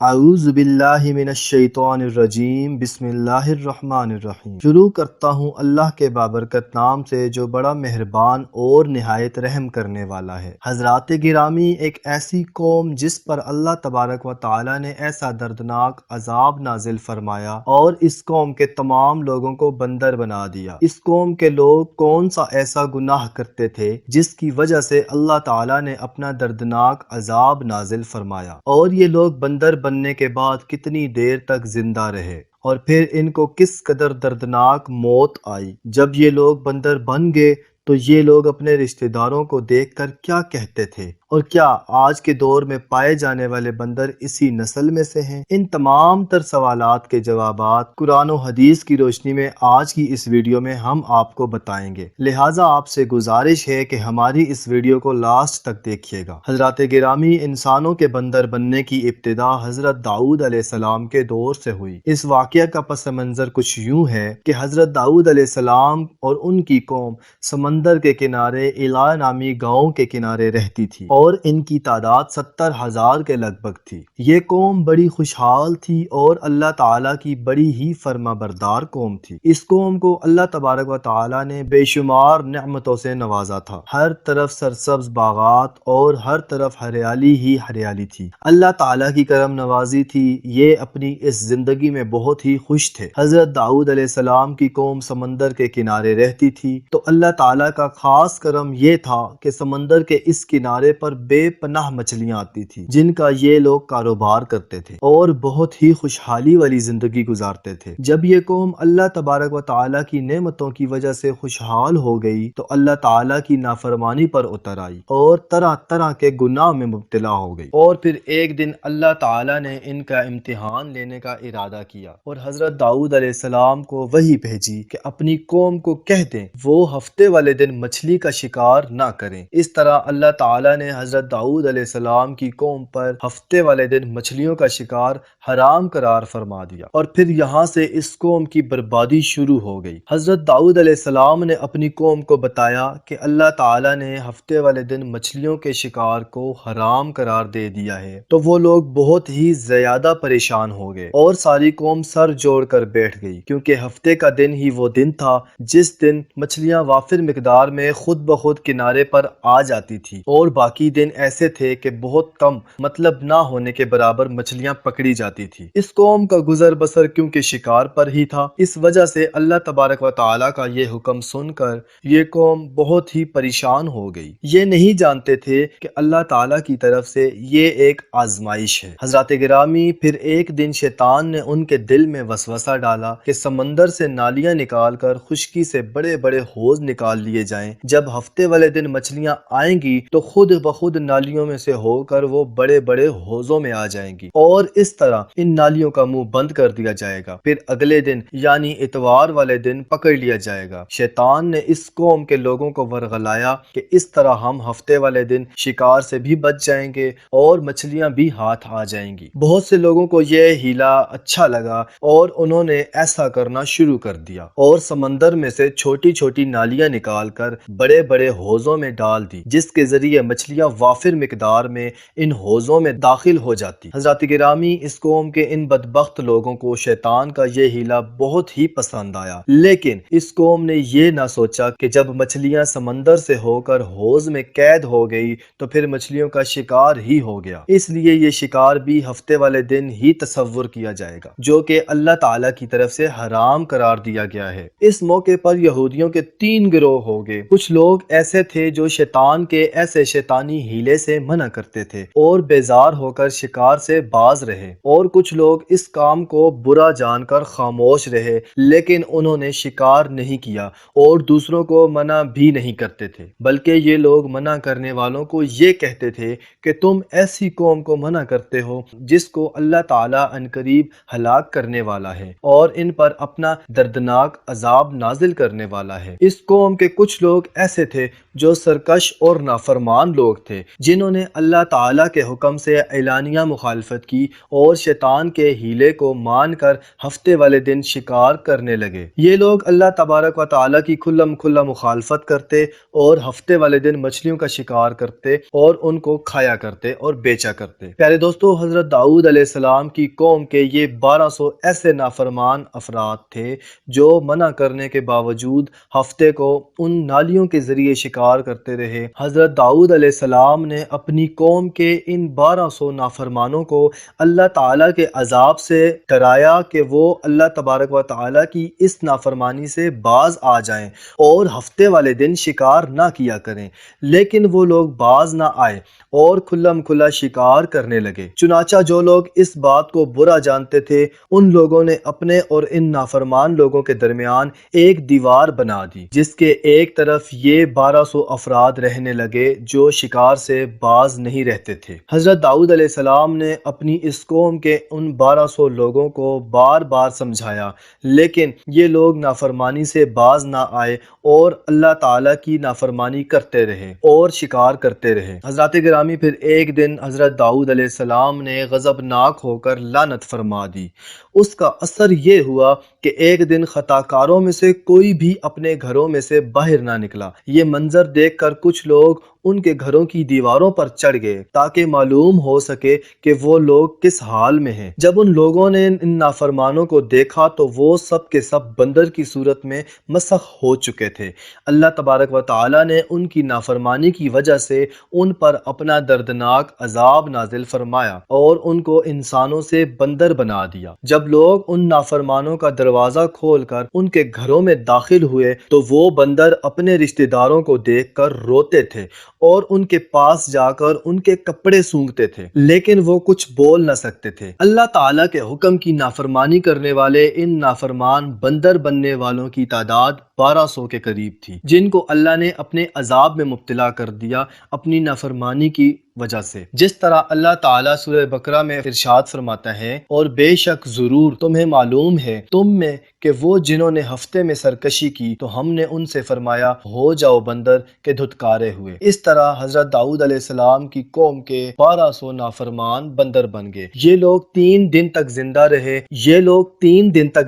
اعوذ باللہ من الشیطان الرجیم بسم اللہ الرحمن الرحیم۔ شروع کرتا ہوں اللہ کے بابرکت نام سے جو بڑا مہربان اور نہایت رحم کرنے والا ہے۔ حضرات گرامی، ایک ایسی قوم جس پر اللہ تبارک و تعالی نے ایسا دردناک عذاب نازل فرمایا اور اس قوم کے تمام لوگوں کو بندر بنا دیا۔ اس قوم کے لوگ کون سا ایسا گناہ کرتے تھے جس کی وجہ سے اللہ تعالی نے اپنا دردناک عذاب نازل فرمایا، اور یہ لوگ بندر بننے کے بعد کتنی دیر تک زندہ رہے، اور پھر ان کو کس قدر دردناک موت آئی۔ جب یہ لوگ بندر بن گئے تو یہ لوگ اپنے رشتہ داروں کو دیکھ کر کیا کہتے تھے، اور کیا آج کے دور میں پائے جانے والے بندر اسی نسل میں سے ہیں؟ ان تمام تر سوالات کے جوابات قرآن و حدیث کی روشنی میں آج کی اس ویڈیو میں ہم آپ کو بتائیں گے، لہٰذا آپ سے گزارش ہے کہ ہماری اس ویڈیو کو لاسٹ تک دیکھیے گا۔ حضرات گرامی، انسانوں کے بندر بننے کی ابتدا حضرت داؤد علیہ السلام کے دور سے ہوئی۔ اس واقعہ کا پس منظر کچھ یوں ہے کہ حضرت داؤد علیہ السلام اور ان کی قوم سمندر کے کنارے ایلا نامی گاؤں کے کنارے رہتی تھی، اور ان کی تعداد 70,000 کے لگ بھگ تھی۔ یہ قوم بڑی خوشحال تھی اور اللہ تعالیٰ کی بڑی ہی فرما بردار قوم تھی۔ اس قوم کو اللہ تبارک و تعالیٰ نے بے شمار نعمتوں سے نوازا تھا۔ ہر طرف سرسبز باغات اور ہر طرف ہریالی ہی ہریالی تھی۔ اللہ تعالیٰ کی کرم نوازی تھی، یہ اپنی اس زندگی میں بہت ہی خوش تھے۔ حضرت داؤد علیہ السلام کی قوم سمندر کے کنارے رہتی تھی، تو اللہ تعالیٰ کا خاص کرم یہ تھا کہ سمندر کے اس کنارے پر بے پناہ مچھلیاں آتی تھی جن کا یہ لوگ کاروبار کرتے تھے اور بہت ہی خوشحالی والی زندگی گزارتے تھے۔ جب یہ قوم اللہ تبارک و تعالیٰ کی نعمتوں کی وجہ سے خوشحال ہو گئی تو اللہ تعالیٰ کی نافرمانی پر اتر آئی اور طرح طرح کے گناہ میں مبتلا ہو گئی، اور پھر ایک دن اللہ تعالیٰ نے ان کا امتحان لینے کا ارادہ کیا اور حضرت داؤد علیہ السلام کو وحی بھیجی کہ اپنی قوم کو کہہ دیں وہ ہفتے والے دن مچھلی کا شکار نہ کریں۔ اس طرح اللہ تعالیٰ نے حضرت داؤد علیہ السلام کی قوم پر ہفتے والے دن مچھلیوں کا شکار حرام قرار فرما دیا، اور پھر یہاں سے اس قوم کی بربادی شروع ہو گئی۔ حضرت داؤد علیہ السلام نے اپنی قوم کو بتایا کہ اللہ تعالیٰ نے ہفتے والے دن مچھلیوں کے شکار کو حرام قرار دے دیا ہے، تو وہ لوگ بہت ہی زیادہ پریشان ہو گئے اور ساری قوم سر جوڑ کر بیٹھ گئی، کیونکہ ہفتے کا دن ہی وہ دن تھا جس دن مچھلیاں وافر مقدار میں خود بخود کنارے پر آ جاتی تھی، اور باقی دن ایسے تھے کہ بہت کم، مطلب نہ ہونے کے برابر مچھلیاں پکڑی جاتی تھی۔ اس قوم کا گزر بسر کیونکہ شکار پر ہی تھا، اس وجہ سے اللہ تبارک و تعالیٰ کا یہ حکم سن کر یہ قوم بہت ہی پریشان ہو گئی۔ یہ نہیں جانتے تھے کہ اللہ تعالیٰ کی طرف سے یہ ایک آزمائش ہے۔ حضرات گرامی، پھر ایک دن شیطان نے ان کے دل میں وسوسہ ڈالا کہ سمندر سے نالیاں نکال کر خشکی سے بڑے بڑے حوض نکال لیے جائیں۔ جب ہفتے والے دن مچھلیاں آئیں گی تو خود بخود نالیوں میں سے ہو کر وہ بڑے بڑے حوضوں میں آ جائیں گی، اور اس طرح ان نالیوں کا منہ بند کر دیا جائے گا۔ پھر اگلے دن یعنی اتوار والے دن پکڑ لیا جائے گا۔ شیطان نے اس قوم کے لوگوں کو ورغلایا کہ اس طرح ہم ہفتے والے دن شکار سے بھی بچ جائیں گے اور مچھلیاں بھی ہاتھ آ جائیں گی۔ بہت سے لوگوں کو یہ ہیلا اچھا لگا اور انہوں نے ایسا کرنا شروع کر دیا، اور سمندر میں سے چھوٹی چھوٹی نالیاں نکال کر بڑے بڑے حوضوں میں ڈال دی، جس کے ذریعے مچھلیاں وافر مقدار میں ان حوضوں میں داخل ہو جاتی۔ حضرات گرامی، اس قوم کے ان بدبخت لوگوں کو شیطان کا یہ ہیلا بہت ہی پسند آیا، لیکن اس قوم نے یہ نہ سوچا کہ جب مچھلیاں سمندر سے ہو کر حوض میں قید ہو گئی تو پھر مچھلیوں کا شکار ہی ہو گیا، اس لیے یہ شکار بھی ہفتے والے دن ہی تصور کیا جائے گا، جو کہ اللہ تعالیٰ کی طرف سے حرام قرار دیا گیا ہے۔ اس موقع پر یہودیوں کے 3 گروہ ہو گئے۔ کچھ لوگ ایسے تھے جو شیطان کے ایسے شیطانی ہیلے سے منع کرتے تھے اور بیزار ہو کر شکار سے باز رہے، اور کچھ لوگ اس کام کو برا جان کر خاموش رہے لیکن انہوں نے شکار نہیں کیا اور دوسروں کو منع بھی نہیں کرتے تھے، بلکہ یہ لوگ منع کرنے والوں کو یہ کہتے تھے کہ تم ایسی قوم کو منع کرتے ہو جس کو اللہ تعالیٰ عنقریب ہلاک کرنے والا ہے اور ان پر اپنا دردناک عذاب نازل کرنے والا ہے۔ اس قوم کے کچھ لوگ ایسے تھے جو سرکش اور نافرمان لوگ تھے جنہوں نے اللہ تعالیٰ کے حکم سے اعلانیہ مخالفت کی اور شیطان کے ہیلے کو مان کر ہفتے والے دن شکار کرنے لگے۔ یہ لوگ اللہ تبارک و تعالیٰ کی کھلم کھلا مخالفت کرتے اور ہفتے والے دن مچھلیوں کا شکار کرتے اور ان کو کھایا کرتے اور بیچا کرتے۔ پیارے دوستو، حضرت داؤد علیہ السلام کی قوم کے یہ 1200 ایسے نافرمان افراد تھے جو منع کرنے کے باوجود ہفتے کو ان نالیوں کے ذریعے شکار کرتے رہے۔ حضرت داؤد علیہ السلام نے اپنی قوم کے ان 1200 نافرمانوں کو اللہ تعالیٰ کے عذاب سے ڈرایا کہ وہ اللہ تبارک و تعالیٰ کی اس نافرمانی سے باز آ جائیں اور ہفتے والے دن شکار نہ کیا کریں، لیکن وہ لوگ باز نہ آئے اور کھلم کھلا شکار کرنے لگے۔ چنانچہ جو لوگ اس بات کو برا جانتے تھے ان لوگوں نے اپنے اور ان نافرمان لوگوں کے درمیان ایک دیوار بنا دی، جس کے ایک طرف یہ 1200 افراد رہنے لگے جو شکار سے باز نہیں رہتے تھے۔ حضرت داؤد علیہ السلام نے اپنی اس قوم کے ان 1200 لوگوں کو بار بار سمجھایا، لیکن یہ لوگ نافرمانی سے باز نہ آئے اور اللہ تعالیٰ کی نافرمانی کرتے رہے اور شکار کرتے رہے۔ حضرات گرامی، پھر ایک دن حضرت داؤد علیہ السلام نے غضبناک ہو کر لعنت فرما دی۔ اس کا اثر یہ ہوا کہ ایک دن خطا کاروں میں سے کوئی بھی اپنے گھروں میں سے باہر نہ نکلا۔ یہ منظر دیکھ کر کچھ لوگ ان کے گھروں کی دیواروں پر چڑھ گئے تاکہ معلوم ہو سکے کہ وہ لوگ کس حال میں ہیں۔ جب ان لوگوں نے ان نافرمانوں کو دیکھا تو وہ سب کے سب بندر کی صورت میں مسخ ہو چکے تھے۔ اللہ تبارک و تعالیٰ نے ان کی نافرمانی کی وجہ سے ان پر اپنا دردناک عذاب نازل فرمایا اور ان کو انسانوں سے بندر بنا دیا۔ جب لوگ ان نافرمانوں کا دروازہ کھول کر ان کے گھروں میں داخل ہوئے تو وہ بندر اپنے رشتہ داروں کو دیکھ کر روتے تھے اور ان کے پاس جا کر ان کے کپڑے سونگھتے تھے، لیکن وہ کچھ بول نہ سکتے تھے۔ اللہ تعالیٰ کے حکم کی نافرمانی کرنے والے ان نافرمان بندر بننے والوں کی تعداد 1200 کے قریب تھی، جن کو اللہ نے اپنے عذاب میں مبتلا کر دیا اپنی نافرمانی کی وجہ سے۔ جس طرح اللہ تعالیٰ سورہ بقرہ میں ارشاد فرماتا ہے، اور بے شک ضرور تمہیں معلوم ہے تم میں کہ وہ جنہوں نے ہفتے میں سرکشی کی تو ہم نے ان سے فرمایا ہو جاؤ بندر کے دھتکارے ہوئے۔ اس طرح حضرت داؤد علیہ السلام کی قوم کے 1200 نافرمان بندر بن گئے۔ یہ لوگ 3 دن تک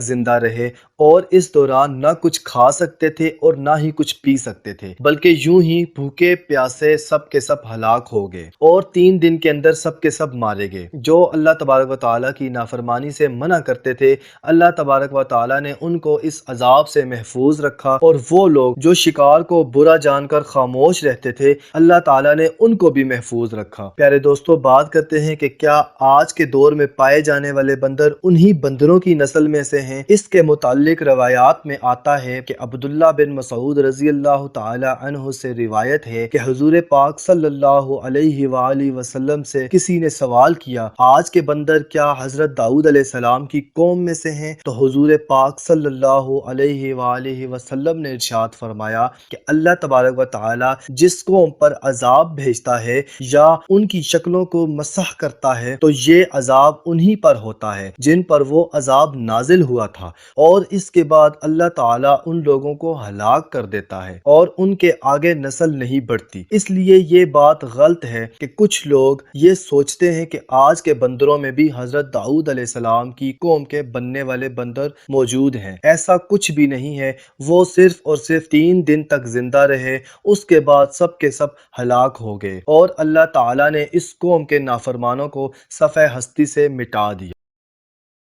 زندہ رہے اور اس دوران نہ کچھ کھا سکتے تھے اور نہ ہی کچھ پی سکتے تھے، بلکہ یوں ہی بھوکے پیاسے سب کے سب ہلاک ہو گئے اور 3 دن کے اندر سب کے سب مارے گئے۔ جو اللہ تبارک و تعالیٰ کی نافرمانی سے منع کرتے تھے، اللہ تبارک و تعالیٰ نے ان کو اس عذاب سے محفوظ رکھا، اور وہ لوگ جو شکار کو برا جان کر خاموش رہتے تھے اللہ تعالیٰ نے ان کو بھی محفوظ رکھا۔ پیارے دوستو، بات کرتے ہیں کہ کیا آج کے دور میں پائے جانے والے بندر انہی بندروں کی نسل میں سے ہیں؟ اس کے متعلق روایات میں آتا ہے کہ عبداللہ بن مسعود رضی اللہ تعالی عنہ سے روایت ہے کہ حضور پاک صلی اللہ علیہ وآلہ وسلم سے کسی نے سوال کیا، آج کے بندر کیا حضرت داؤد علیہ السلام کی قوم میں سے ہیں؟ تو حضور پاک صلی اللہ علیہ وآلہ وسلم نے ارشاد فرمایا کہ اللہ تبارک و تعالی جس قوم پر عذاب بھیجتا ہے یا ان کی شکلوں کو مسح کرتا ہے تو یہ عذاب انہی پر ہوتا ہے جن پر وہ عذاب نازل ہوا تھا، اور اس کے بعد اللہ تعالیٰ ان لوگوں کو ہلاک کر دیتا ہے اور ان کے آگے نسل نہیں بڑھتی۔ اس لیے یہ بات غلط ہے کہ کچھ لوگ یہ سوچتے ہیں کہ آج کے بندروں میں بھی حضرت داؤد علیہ السلام کی قوم کے بننے والے بندر موجود ہیں۔ ایسا کچھ بھی نہیں ہے، وہ صرف اور صرف 3 دن تک زندہ رہے، اس کے بعد سب کے سب ہلاک ہو گئے اور اللہ تعالیٰ نے اس قوم کے نافرمانوں کو صفحہ ہستی سے مٹا دیا۔